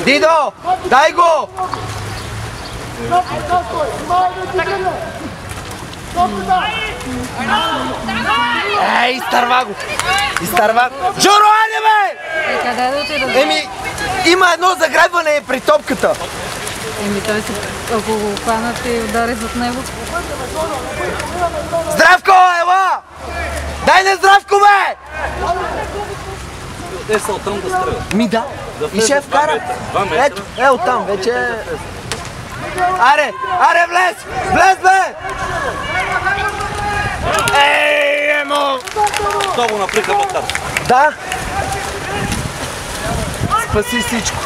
Дидо, дай го! Изтърва го! Изтърва! Жоро, айде бе! Еми, има едно загребване при топката. Еми, той се, ако го хванат и удари зад него. Здравко, ела! Дай не Здравко, бе! Те са оттам да стрелят. Ми да. И ще вкара. Ето, оттам вече. Аре, аре, влез! Влез, бе! Ей, емо! Това го наприха батар. Да. Спаси всичко.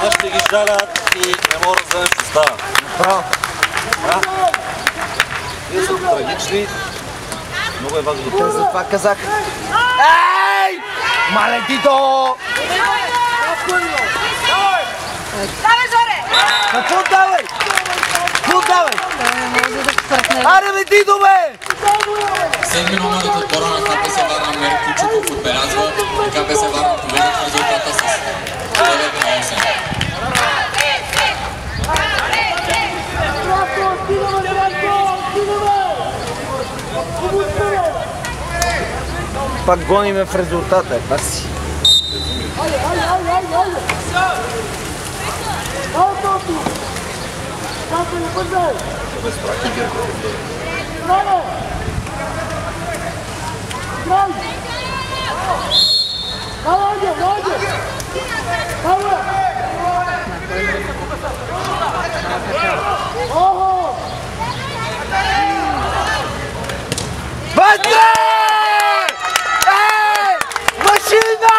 Аз ще ги жалят и не мога да вземем що става. Браво. Вие са трагични. Много е важно да това. Затова казах. Ей! Мале, Дидо! Давай, Жоре! Какво давай? Какво давай? Аре, бе, Дидо, бе! Седми номер от отбора на КПС Варна Мер Кучуков отбелязва и КПС Варна победа в резултата с 9-8. Пак гониме в резултата, паси. Вътре! Машина!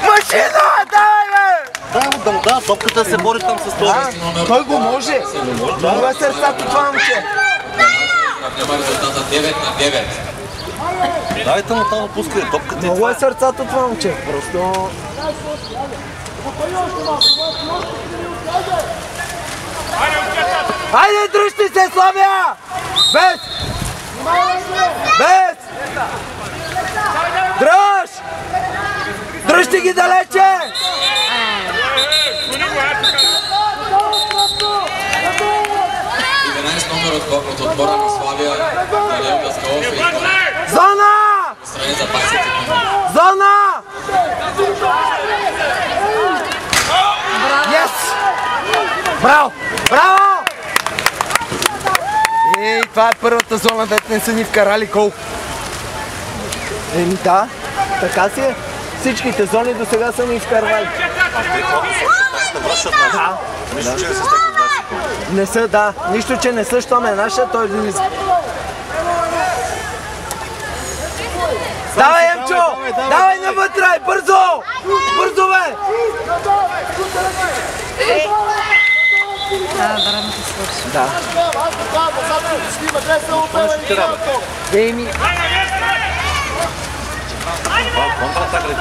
Машина! Давай, бе! Да му дам, топката се бори там с това. Той го може. Много е сърцато това момче. Няма резултата 9-9. Дайте му там, пускай топката и Много това е сърцато това момче. Просто... Айде, дръжте се, Славия! Без! Без! Дръж! Дръжте ги далече! Номер от отбора на Славия, Даниел Даскалов и Зона! страни за 20 секунди. Зона! Yes! Браво! Браво! Ей, това е първата зона, дето не са ни вкарали гол. Еми да, така си е. Всичките зони до сега са ни изкарвали. Да. Нищо, че не се стекли 20 секунди. Не са, да. Нищо, че не са, що ме наша, той влиза. Давай, Емчо! Давай навътре! Бързо! Бързо, бе! Времето свърши. Да. Еми... Контратака ли?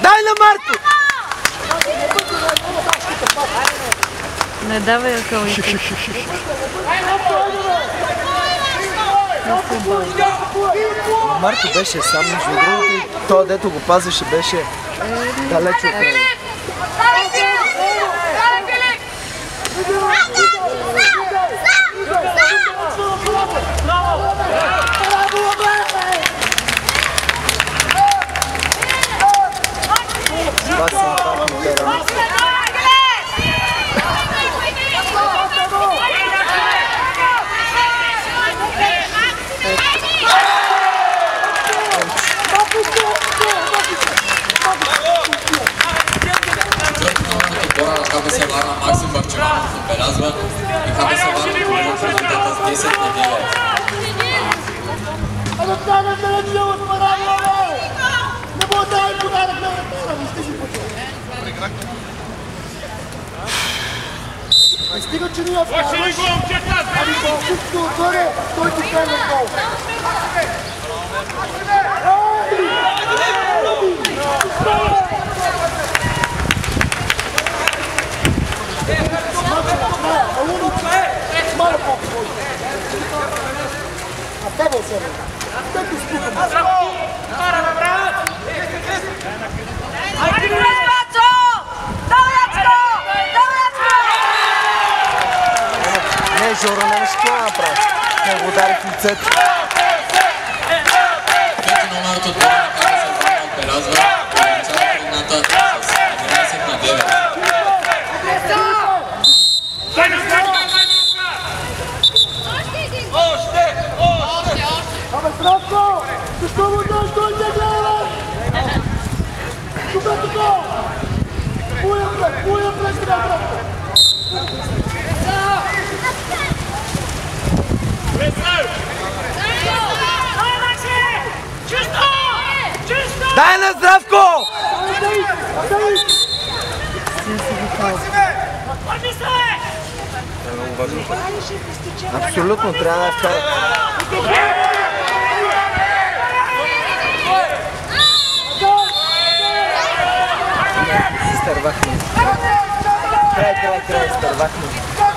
Дай на Марто! Не давай акълите. Марто беше сам, между другото, той дето го пазеше беше далеч от него. Това си нападни терен. КПС Варна Максим Бахчеванов отбелязва и КПС Варна победа в резултата с 10-9. Стига, че ние вкараш. Ами колкото отгоре, той ти кайва гол. Оставил се. Как ти спукам? Не, Жора, не какво направи. Не го удари в лицето. Пети номерът от Борана Хата се отбелязва увеличава предната с 11-9. Абе, Здравко! Защо му даш той не гледа? Тука, тука! Пуя пред Здравко! Дай на Здравко! Абсолютно трябва да я вкара. Изтървахме. Край, изтървахме.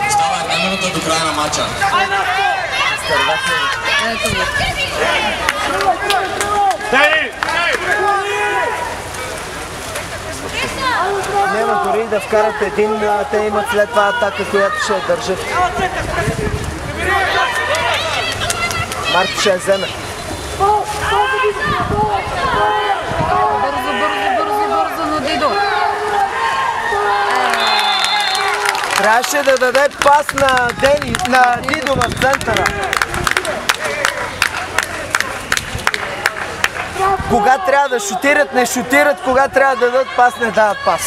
Остава 1 минута до края на матча. Изтървахме. Ето го. Няма дори да вкарат един, те имат след това атака, която ще я държат. Марко ще я вземе. Бързо на Дидо. Трябваше да даде пас на Дидо в центъра. Кога трябва да шутират, не шутират, кога трябва да дадат пас, не дават пас.